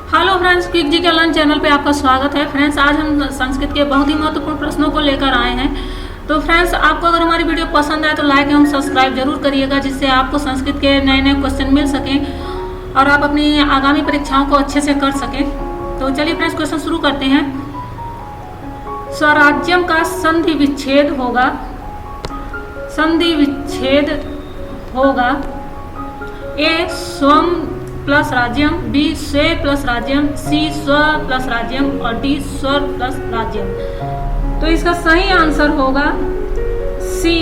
Hello friends, quick जी के learn channel पे आपका स्वागत है। फ्रेंड्स, आज हम संस्कृत के बहुत ही महत्वपूर्ण प्रश्नों को लेकर आए हैं। तो फ्रेंड्स, आपको अगर हमारी वीडियो पसंद आए तो लाइक एवं सब्सक्राइब जरूर करिएगा, जिससे आपको संस्कृत के नए नए क्वेश्चन मिल सकें और आप अपनी आगामी परीक्षाओं को अच्छे से कर सकें। तो चलिए फ्रेंड्स, क्वेश्चन शुरू करते हैं। स्वराज्यम का संधि विच्छेद होगा। संधि विच्छेद होगा ए स्वम प्लस राज्यम, बी स्वे प्लस राज्यम, सी स्व प्लस राज्यम और डी स्वर प्लस राज्यम। तो इसका सही आंसर होगा सी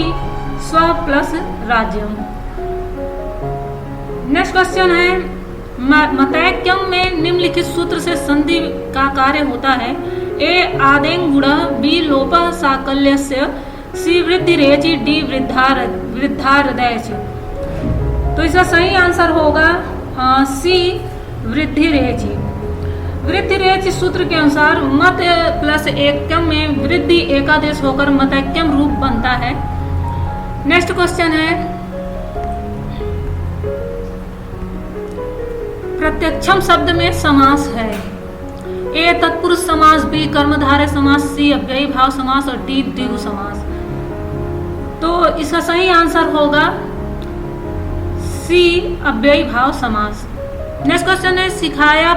स्व प्लस राज्यम। नेक्स्ट क्वेश्चन है, मतैक्यम में निम्नलिखित सूत्र से संधि का कार्य होता है। ए आदेंग गुण, बी लोप साकल्यस्य, सी वृद्धि रेचि, डी वृद्धारदय। तो इसका सही आंसर होगा सी वृद्धि रेचि। वृद्धि रेचि सूत्र के अनुसार मत प्लस एकम में वृद्धि एकादेश होकर मतैक्यम रूप बनता है। नेक्स्ट क्वेश्चन है, प्रत्यक्षम शब्द में समास है। ए तत्पुरुष समास, बी कर्मधारय समास, सी अव्ययी भाव समास और डी द्विगु समास। तो इसका सही आंसर होगा सी अव्ययी भाव समास। नेक्स्ट क्वेश्चन है, सिखाया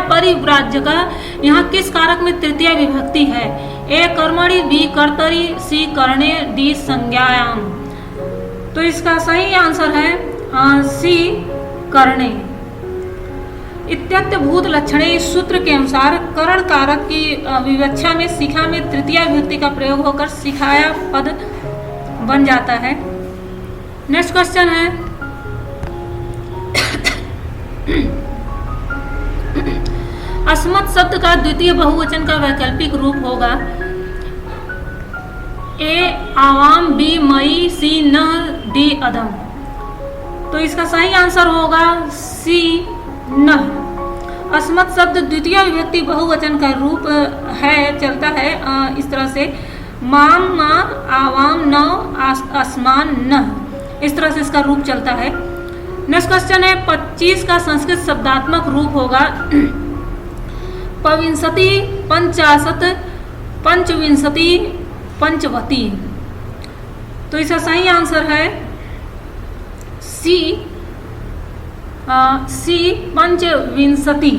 परिव्राज्य का यहाँ किस कारक में तृतीय विभक्ति है। ए कर्मणि, बी कर्तरि, सी करणे, डी संज्ञायाम। तो इसका सही आंसर है सी करणे। इत्यर्थभूत लक्षणे इस सूत्र के अनुसार करण कारक की विवक्षा में शिखा में तृतीय विभक्ति का प्रयोग होकर सिखाया पद बन जाता है। नेक्स्ट क्वेश्चन है, अस्मत् शब्द का द्वितीय बहुवचन का वैकल्पिक रूप होगा। ए आवाम, बी मई, सी न, डी अदम। तो इसका सही आंसर होगा सी न। अस्मत् शब्द द्वितीय विभक्ति बहुवचन का रूप है, चलता है इस तरह से, माम मा आवाम न आसमान न, इस तरह से इसका रूप चलता है। नेक्स्ट क्वेश्चन है, 25 का संस्कृत शब्दात्मक रूप होगा पविंशति, पंचाशत, पंचविंशति, पंचवती। तो इसका सही आंसर है सी पंचविंशति।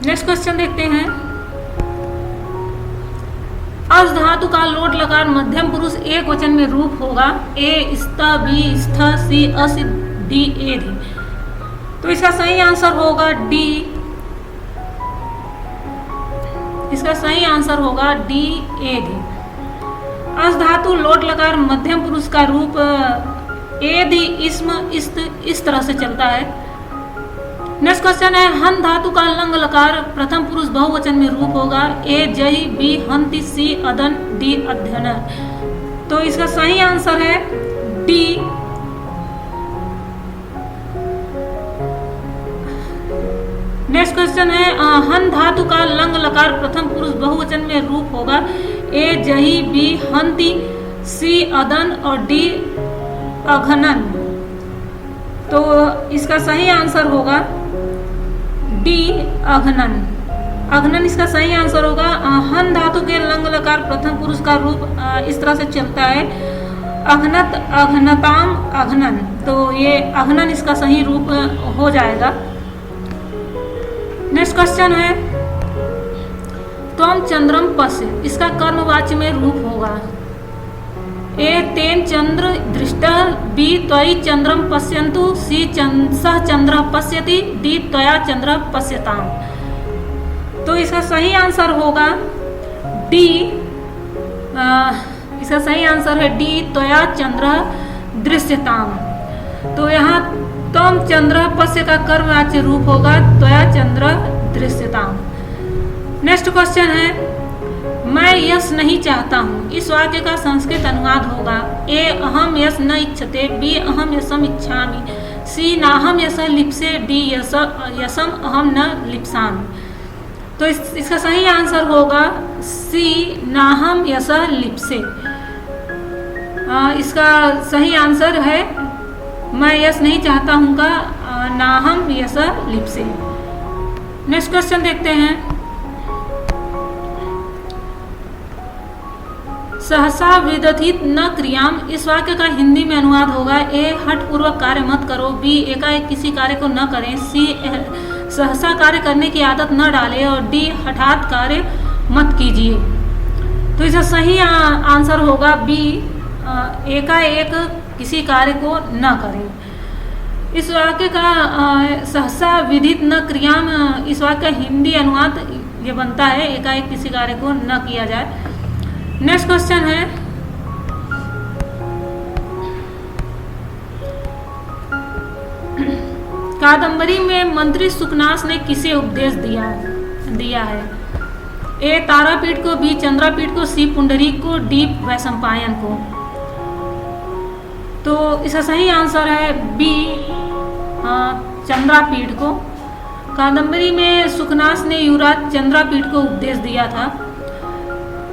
नेक्स्ट क्वेश्चन देखते हैं, अस धातु का लोट लकार मध्यम पुरुष एक वचन में रूप होगा। ए स्थ, बी स्थ, सी अस, डी एधि। तो इसका सही आंसर होगा डी। इसका सही आंसर होगा डी एधि। अस धातु लोट लकार मध्यम पुरुष का रूप एधि, इस्म, इस्त, इस तरह से चलता है। नेक्स्ट क्वेश्चन है, हन धातु का लंग लकार प्रथम पुरुष बहुवचन में रूप होगा। ए जही, बी हंति, सी अदन, डी अध्ययन। तो इसका सही आंसर है डी। नेक्स्ट क्वेश्चन है, हन धातु का लंग लकार प्रथम पुरुष बहुवचन में रूप होगा। ए जही, बी हंति, सी अदन और डी अघनन। तो इसका सही आंसर होगा डी अघनन। अघनन इसका सही आंसर होगा। हन धातु के लंग लकार प्रथम पुरुष का रूप इस तरह से चलता है, अघनत, अघनताम, अघनन। तो ये अघनन इसका सही रूप हो जाएगा। नेक्स्ट क्वेश्चन है, त्वम चंद्रम पश्य, इसका कर्मवाच्य में रूप होगा। ए तेन चंद्र दृष्टा, बी त्वयि चंद्रम पश्यन्तु, सी सह चंद्र पश्यति, डी त्वया चंद्र पश्यताम। तो इसका सही आंसर होगा डी। इसका सही आंसर है डी, त्वया चंद्र दृश्यताम। तो यहाँ तम चंद्र पश्य का कर्मवाच्य रूप होगा त्वया चंद्र दृश्यताम। नेक्स्ट क्वेश्चन है, मैं यश नहीं चाहता हूँ, इस वाक्य का संस्कृत अनुवाद होगा। ए अहम यश न इच्छते, बी अहम यशम इच्छामि, सी नाहम यश लिप्से, डी यशम अहम न लिप्सामि। तो इसका सही आंसर होगा सी नाहम यश लिप्से। इसका सही आंसर है मैं यश नहीं चाहता हूँ का नाहम यश लिप्से। नेक्स्ट क्वेश्चन देखते हैं। सहसा विदथित न क्रियाम, इस वाक्य का हिंदी में अनुवाद होगा ए हठपूर्वक कार्य मत करो, बी एकाएक किसी कार्य को न करें, सी सहसा कार्य करने की आदत न डालें और डी हठात कार्य मत कीजिए। तो इसका सही आंसर होगा बी एकाएक किसी कार्य को न करें। इस वाक्य का सहसा विदित न क्रियाम, इस वाक्य का हिंदी अनुवाद ये बनता है एकाएक किसी कार्य को न किया जाए। नेक्स्ट क्वेश्चन है कादंबरी में मंत्री सुकनास ने किसे उपदेश दिया है? ए तारापीठ को, बी चंद्रापीठ को, सी पुंडरीक को, डी वैशंपायन को। तो इसका सही आंसर है बी चंद्रापीठ को। कादंबरी में सुकनास ने युवराज चंद्रापीठ को उपदेश दिया था।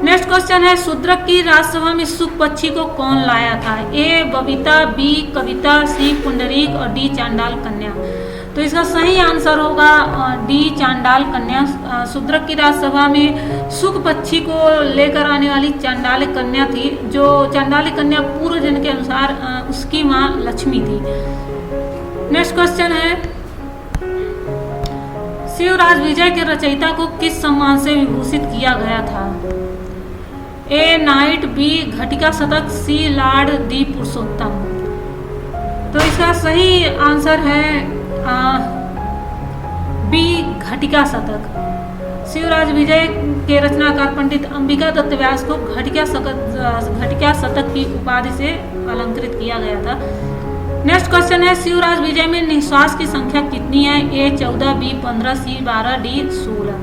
नेक्स्ट क्वेश्चन है शूद्रक की राजसभा में सुख पक्षी को कौन लाया था? ए बबीता, बी कविता, सी पुंडरीक और डी चांडाल कन्या। तो इसका सही आंसर होगा डी चांडाल कन्या। शूद्रक की राजसभा में सुख पक्षी को लेकर आने वाली चांडाल कन्या थी, जो चांडाल कन्या पूर्व जन के अनुसार उसकी माँ लक्ष्मी थी। नेक्स्ट क्वेश्चन है शिवराज विजय के रचयिता को किस सम्मान से विभूषित किया गया था? ए नाइट, बी घटिका शतक, सी लार्ड, डी पुरुषोत्तम। तो इसका सही आंसर है बी घटिका शतक। शिवराज विजय के रचनाकार पंडित अंबिका दत्त व्यास को घटिका शतक की उपाधि से अलंकृत किया गया था। नेक्स्ट क्वेश्चन है शिवराज विजय में निश्वास की संख्या कितनी है? ए 14, बी 15, सी 12, डी 16।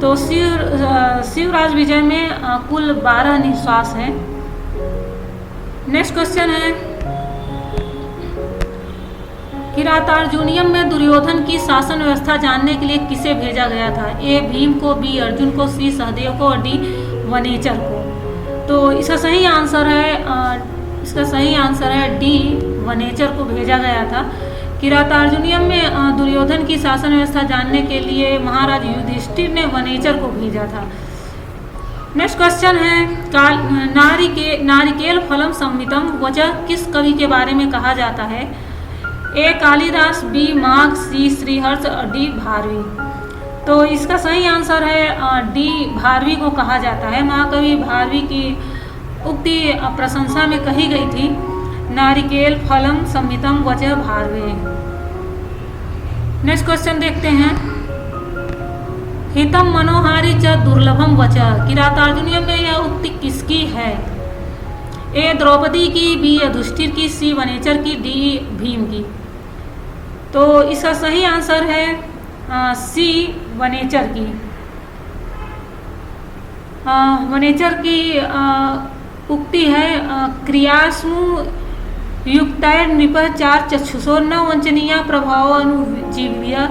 तो शिवराज विजय में कुल 12 निश्वास है। नेक्स्ट क्वेश्चन है किरातार्जुनियम में दुर्योधन की शासन व्यवस्था जानने के लिए किसे भेजा गया था? ए भीम को, बी अर्जुन को, सी सहदेव को और डी वनेचर को। तो इसका सही आंसर है डी वनेचर को भेजा गया था। किरातार्जुनियम में दुर्योधन की शासन व्यवस्था जानने के लिए महाराज युधिष्ठिर ने वनेचर को भेजा था। नेक्स्ट क्वेश्चन है नारिकेल फलम संमितम वचः किस कवि के बारे में कहा जाता है? ए कालिदास, बी माघ, सी श्रीहर्ष और डी भारवी। तो इसका सही आंसर है डी भारवी को कहा जाता है। महाकवि भारवी की उक्ति प्रशंसा में कही गई थी नारिकेल फलम संमितम वचः भारवे। नेक्स्ट क्वेश्चन देखते हैं हितम मनोहारी च दुर्लभम वचः, किरातार्जुनियम में यह उक्ति किसकी है? ए द्रौपदी की, बी युधिष्ठिर की, सी वनेचर की, डी भीम की। तो इसका सही आंसर है सी वनेचर की। वनेचर की उक्ति है क्रियास्मु युक्तैर नृपः चार चक्षुषो न वंचनीया प्रभाव अनुजीव्य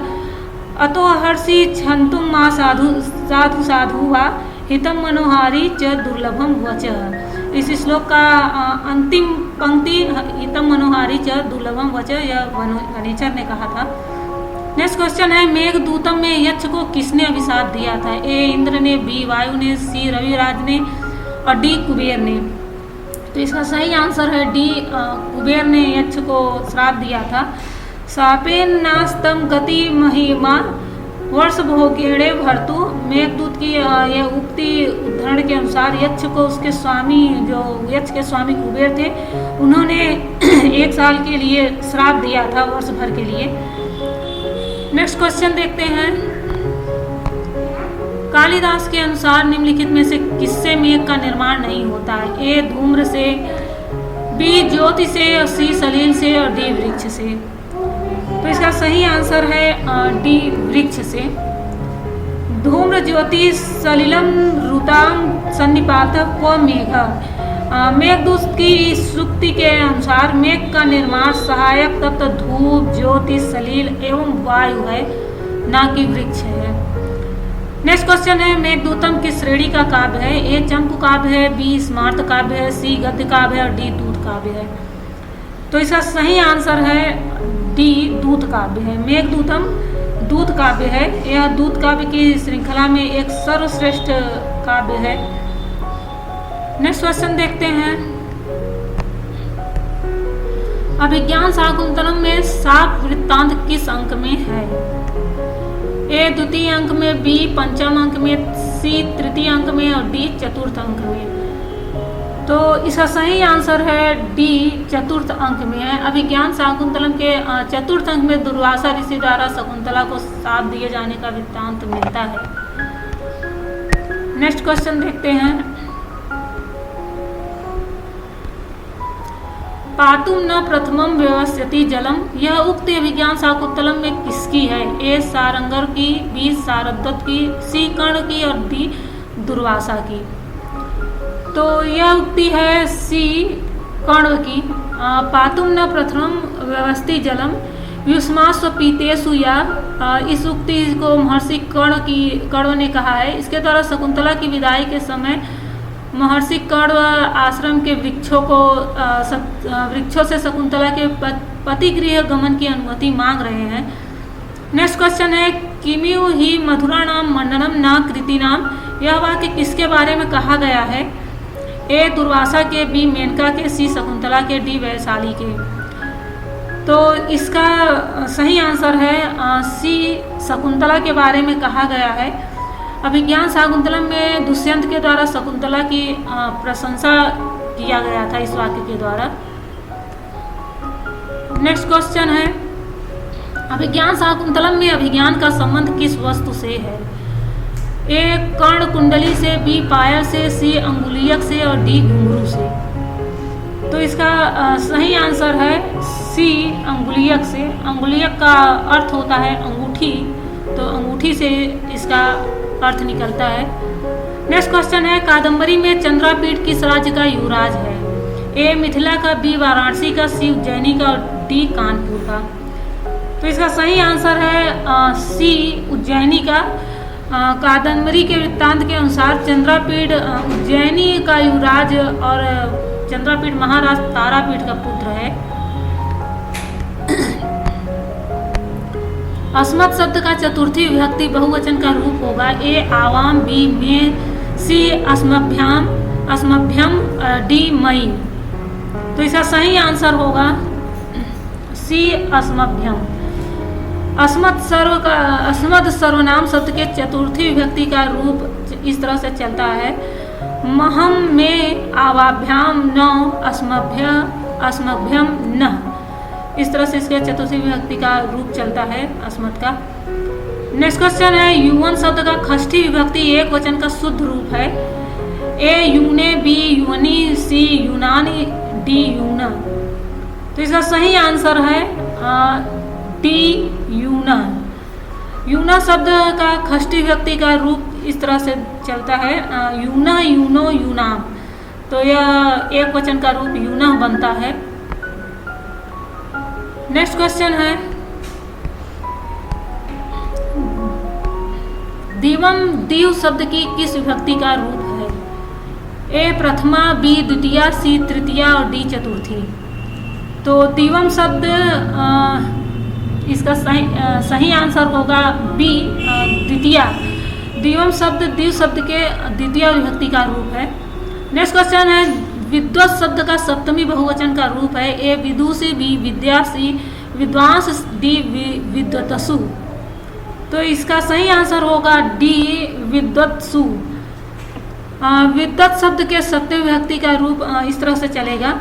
अतो हर्षि छंतुम मा साधु वा हितम मनोहारी च दुर्लभम वचः। इस श्लोक का अंतिम पंक्ति हितम मनोहारी च दुर्लभम वचः यह वनेचर ने कहा था। नेक्स्ट क्वेश्चन है मेघदूतम में यक्ष को किसने अभिशाप दिया था? ए इंद्र ने, बी वायु ने, सी रविराज ने और डी कुबेर ने। तो इसका सही आंसर है डी कुबेर ने यक्ष को श्राप दिया था। सापेन नास्तम गति महिमा वर्ष भोगेड़े भरतु। मेघदूत की यह उक्ति उद्धरण के अनुसार यक्ष को उसके स्वामी जो यक्ष के स्वामी कुबेर थे उन्होंने 1 साल के लिए श्राप दिया था, वर्ष भर के लिए। नेक्स्ट क्वेश्चन देखते हैं कालिदास के अनुसार निम्नलिखित में से किससे मेघ का निर्माण नहीं होता है? ए धूम्र से, बी ज्योति से और सी सलील से और डी वृक्ष से। तो इसका सही आंसर है डी वृक्ष से। धूम्र ज्योति सलिलम रुताम सन्निपात क्व मेघ। मेघदूत की सूक्ति के अनुसार मेघ का निर्माण सहायक तत्व धूप, ज्योति, सलील एवं वायु है, ना कि वृक्ष है। नेक्स्ट क्वेश्चन है मेघदूतम किस श्रेणी का काव्य है? ए चंपू काव्य है, बी स्मार्त काव्य है, सी गद्य काव्य है और डी दूत काव्य है। तो इसका सही आंसर है डी, दूत काव्य है। मेघदूतम दूत काव्य है। यह दूत काव्य की श्रृंखला में एक सर्वश्रेष्ठ काव्य है। नेक्स्ट क्वेश्चन देखते हैं। अभिज्ञान शाकुंतलम में शाप वृत्तांत किस अंक में है? ए द्वितीय अंक में, बी पंचम अंक में, सी तृतीय अंक में और डी चतुर्थ अंक में। तो इसका सही आंसर है डी, चतुर्थ अंक में है। अभिज्ञान शाकुंतलम के चतुर्थ अंक में दुर्वासा ऋषि द्वारा शकुंतला को शाप दिए जाने का वृत्तांत मिलता है। नेक्स्ट क्वेश्चन देखते हैं। पातुम न प्रथमम व्यवस्थिति जलम, यह उक्ति अभिज्ञान शाकुंतलम में किसकी है? ए सारंगर की, बी सारद्वत की, सी कर्ण की और डी दुर्वासा की। तो यह उक्ति है सी, कर्ण की। पातुम न प्रथमम व्यवस्थित जलम युष्मास्व पीतेषु, या इस उक्ति को महर्षि कर्ण ने कहा है। इसके द्वारा शकुंतला की विदाई के समय महर्षि कर्ण आश्रम के वृक्षों से शकुंतला के पति गृह गमन की अनुमति मांग रहे हैं। नेक्स्ट क्वेश्चन है। किमिउ ही मधुरा नाम मंडनम न कृति नाम, यह वाक्य किसके बारे में कहा गया है? ए दुर्वासा के, बी मेनका के, सी शकुंतला के, डी वैशाली के। तो इसका सही आंसर है सी, शकुंतला के बारे में कहा गया है। अभिज्ञान शाकुंतलम में दुष्यंत के द्वारा शकुंतला की प्रशंसा किया गया था इस वाक्य के द्वारा। नेक्स्ट क्वेश्चन है। अभिज्ञान शाकुंतलम में अभिज्ञान का संबंध किस वस्तु से है? ए कर्ण कुंडली से, बी पायल से, सी अंगुलियक से और डी घुंघरू से। तो इसका सही आंसर है सी, अंगुलियक से। अंगुलियक का अर्थ होता है अंगूठी, तो अंगूठी से इसका अर्थ निकलता है। नेक्स्ट क्वेश्चन है। कादम्बरी में चंद्रापीठ किस राज्य का युवराज है? ए मिथिला का, बी वाराणसी का, सी उज्जैनी का और डी कानपुर का। तो इसका सही आंसर है सी, उज्जैनी का। कादम्बरी के वृत्तांत के अनुसार चंद्रापीठ उज्जैनी का युवराज और चंद्रापीठ महाराज तारापीठ का पुत्र है। अस्मत् शब्द का चतुर्थी विभक्ति बहुवचन का रूप होगा। ए आवाम, बी में, सी अस्मभ्याम, अस्मभ्यम, डी मई। तो इसका सही आंसर होगा सी, अस्मभ्यम। अस्मत् सर्वनाम शब्द के चतुर्थी विभक्ति का रूप इस तरह से चलता है। महम में आवाभ्याम न, अस्मभ्यम न। इस तरह से इसके चतुर्थी विभक्ति का रूप चलता है अस्मत् का। नेक्स्ट क्वेश्चन है। युवन शब्द का षष्ठी विभक्ति एक वचन का शुद्ध रूप है। ए यूने, बी युवनी, सी यूनानी, डी यूना। तो इसका सही आंसर है डी, यूना। यूना शब्द का षष्ठी विभक्ति का रूप इस तरह से चलता है यूना, यूनो, यूनाम। तो यह एक वचन का रूप यूना बनता है। नेक्स्ट क्वेश्चन है। दिवम दीव शब्द की किस विभक्ति का रूप है? ए प्रथमा, बी द्वितीया, सी तृतीया और डी चतुर्थी। तो दिवम शब्द इसका सही आंसर होगा बी, द्वितीया। दिवम शब्द दीव शब्द के द्वितीय विभक्ति का रूप है। नेक्स्ट क्वेश्चन है। विद्वत शब्द का सप्तमी बहुवचन का रूप है। ए विदुषी, बी विद्यासी, विद्वांस, डी विद्वतसु। तो इसका सही आंसर होगा डी, विद्वत्सु। विद्वत शब्द के सप्तमी विभक्ति का रूप इस तरह से चलेगा।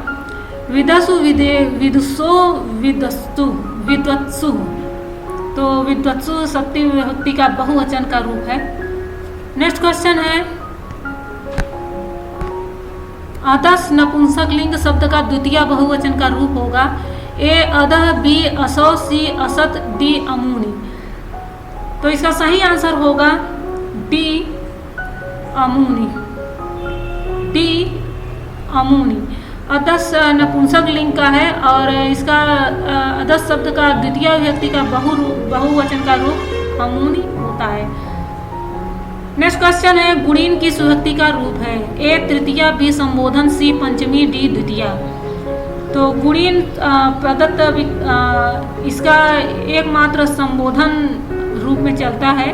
विदसु, विदुषो, विदस्तु, विद्वत्सु। तो विद्वत्सु सप्तमी विभक्ति का बहुवचन का रूप है। नेक्स्ट क्वेश्चन है। अदस नपुंसक लिंग शब्द का द्वितीय बहुवचन का रूप होगा। ए अदह, बी असौ, सी असत, डी अमूनी। तो इसका सही आंसर होगा डी, अमूनी। डी, अमूनी। अदस नपुंसक लिंग का है और इसका अदस शब्द का द्वितीय विभक्ति का बहुवचन का रूप अमूनी होता है। नेक्स्ट क्वेश्चन है। गुणीन किस विभक्ति का रूप है? ए तृतीया, बी संबोधन, सी पंचमी, डी द्वितीया। तो गुणीन प्रदत्त इसका एकमात्र संबोधन रूप में चलता है।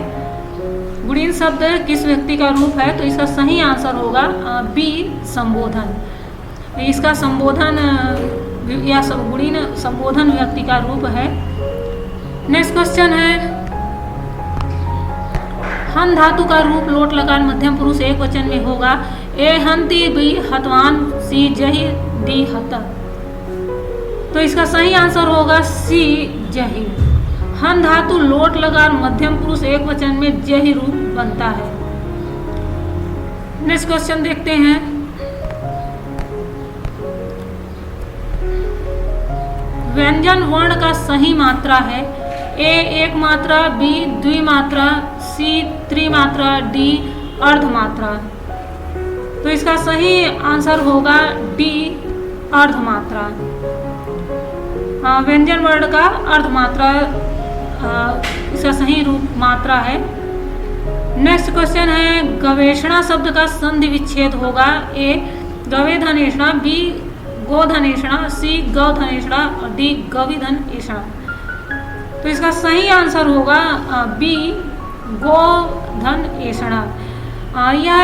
गुणीन शब्द किस व्यक्ति का रूप है, तो इसका सही आंसर होगा बी संबोधन। इसका संबोधन या गुणीन संबोधन व्यक्ति का रूप है। नेक्स्ट क्वेश्चन है, हन धातु का रूप लोट लकार मध्यम पुरुष एक वचन में होगा। ए हंति, बी हतवान, सी जहि, डी हत। तो इसका सही आंसर होगा सी जहि। हन धातु लोट लकार मध्यम पुरुष एक वचन में जहि रूप बनता है। नेक्स्ट क्वेश्चन देखते हैं, व्यंजन वर्ण का सही मात्रा है। ए एक मात्रा, बी द्विमात्रा, सी त्रिमात्रा, डी अर्धमात्रा। तो इसका सही आंसर होगा डी अर्धमात्रा। व्यंजन वर्ण का अर्धमात्रा इसका सही रूप मात्रा है। नेक्स्ट क्वेश्चन है, गवेषणा शब्द का संधि विच्छेद होगा। ए गवेधनेषणा, बी गोधनेषणा, सी गौधनेषणा और डी गविधनेषणा। तो इसका सही आंसर होगा बी गोधनेषणा। यह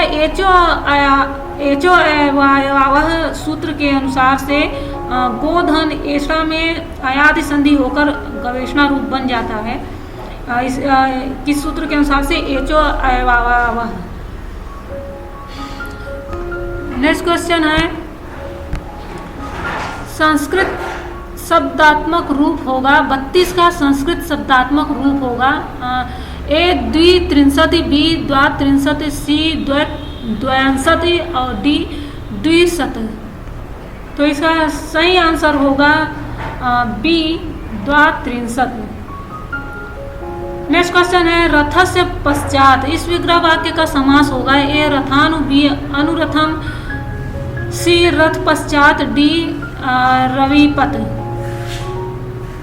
एचो अयवावह सूत्र के अनुसार से गोधन एषणा में अयादि संधि होकर गवेषणा रूप बन जाता है। किस सूत्र के अनुसार से, एचो अयवावह। नेक्स्ट क्वेश्चन है, संस्कृत शब्दात्मक रूप होगा। 32 का संस्कृत शब्दात्मक रूप होगा। ए द्वित्रिंशति, बी द्वात्रिंशति, सी द्वयंशति और डी द्विशत। तो इसका सही आंसर होगा बी द्वात्रिंशत। नेक्स्ट क्वेश्चन है, रथ से पश्चात इस विग्रह वाक्य का समास होगा। ए रथानु, बी अनुरथम, सी रथ पश्चात, डी रविपत।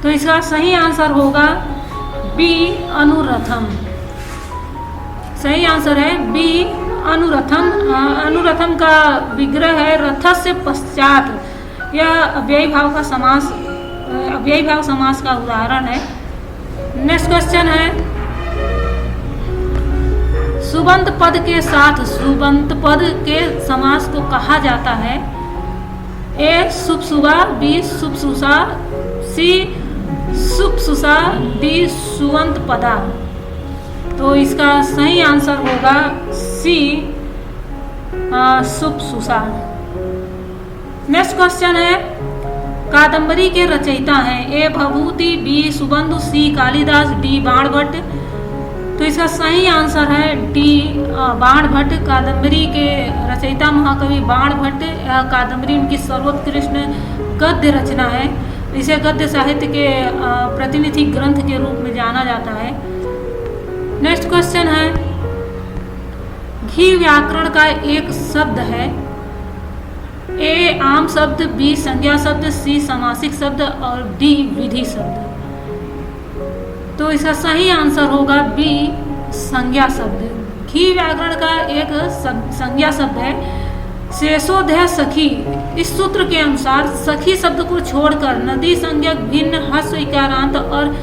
तो इसका सही आंसर होगा बी अनुरथम। सही आंसर है बी अनुरथम। अनुरथम का विग्रह है रथ से पश्चात। यह अव्ययी भाव का समास, अव्ययी भाव समास का उदाहरण है। नेक्स्ट क्वेश्चन है, सुबंत पद के साथ सुबंत पद के समास को कहा जाता है। ए सुपसुबा, बी सुपसुसा, सी सुपसुसा, डी सुवंत पदा। तो इसका सही आंसर होगा सी सुपसुसा। नेक्स्ट क्वेश्चन है, कादंबरी के रचयिता हैं। ए भभूति, बी सुबंधु, सी कालिदास, डी बाणभट्ट। तो इसका सही आंसर है डी बाणभट्ट। कादंबरी के रचयिता महाकवि बाणभट्ट। कादंबरी उनकी सर्वोत्कृष्ट गद्य रचना है। इसे गद्य साहित्य के प्रतिनिधि ग्रंथ के रूप में जाना जाता है। नेक्स्ट क्वेश्चन है, घी व्याकरण का एक शब्द है। ए आम शब्द, बी संज्ञा शब्द, सी समासिक शब्द और डी विधि शब्द। तो इसका सही आंसर होगा बी संज्ञा शब्द। घी व्याकरण का एक संज्ञा शब्द है। शेषोध्याय सखी, इस सूत्र के अनुसार सखी शब्द को छोड़कर नदी संज्ञक भिन्न हस्व इकारांत और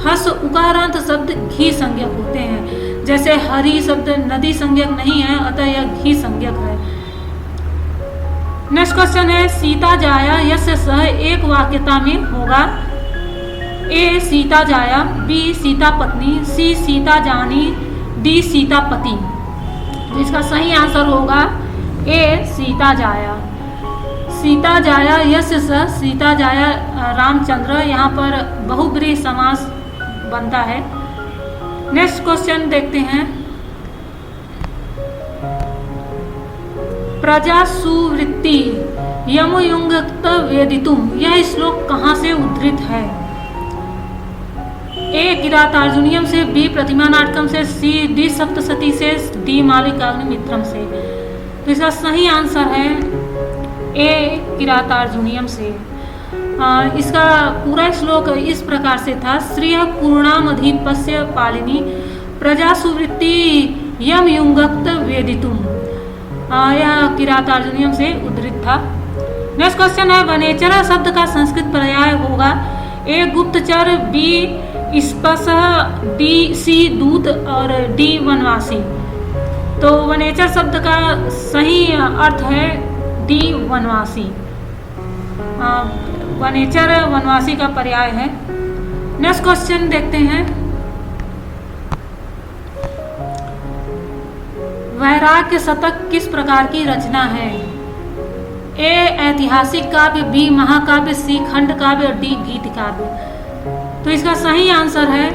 हस्व उकारांत शब्द घी संज्ञक होते हैं। जैसे हरि शब्द नदी संज्ञक नहीं है, अतः यह घी संज्ञक है। नेक्स्ट क्वेश्चन है, सीता जाया यस्य सह एक वाक्यता में होगा। ए सीता जाया, बी सीता पत्नी, सी सीता जानी, डी सीता पति। तो इसका सही आंसर होगा ए सीता जाया। सीता जाया यस्य सह, सीता जाया रामचंद्र। यहाँ पर बहुब्रीहि समास बनता है। नेक्स्ट क्वेश्चन देखते हैं, प्रजा सुवृत्ति यमयुंगक्त वेदितुम, यह श्लोक कहाँ से उद्धृत है। ए किरातार्जुनीयम से, बी प्रतिमा नाटकम से, सी डी सप्तशती से, डी मालिकाग्निमित्रम से। तो इसका सही आंसर है ए किरातार्जुनीयम से। इसका पूरा श्लोक इस प्रकार से था, श्रिय पूर्णामधिपस्य पालिनी प्रजा सुवृत्ति यमयुंगक्त वेदितुम। यह किरातार्जुनीयम से उद्धृत था। नेक्स्ट क्वेश्चन है वनेचर शब्द का संस्कृत पर्याय होगा ए गुप्तचर, बी स्पशः, डी सी दूत और डी वनवासी। तो वनेचर शब्द का सही अर्थ है डी वनवासी। वनेचर वनवासी का पर्याय है। नेक्स्ट क्वेश्चन देखते हैं वैराग्य शतक किस प्रकार की रचना है? ए ऐतिहासिक काव्य, बी महाकाव्य, सी खंड काव्य और डी गीत काव्य। तो इसका सही आंसर है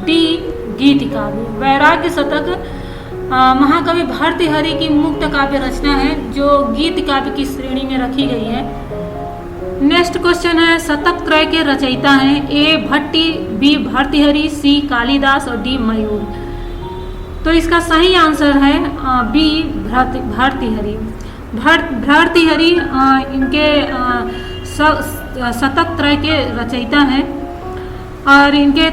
डी गीत काव्य। वैराग्य शतक महाकवि भर्तृहरि की मुक्त काव्य रचना है जो गीत काव्य की श्रेणी में रखी गई है। नेक्स्ट क्वेश्चन है शतक त्रय के रचयिता हैं ए भट्टी, बी भर्तृहरि, सी कालिदास और डी मयूर। तो इसका सही आंसर है बी भर्तृहरि। भर्तृहरि इनके शतक त्रय के रचयिता हैं और इनके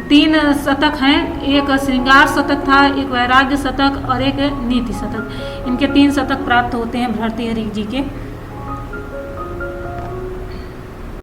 तीन शतक हैं। एक श्रृंगार शतक था, एक वैराग्य शतक और एक नीति शतक। इनके 3 शतक प्राप्त होते हैं भर्तृहरि जी के।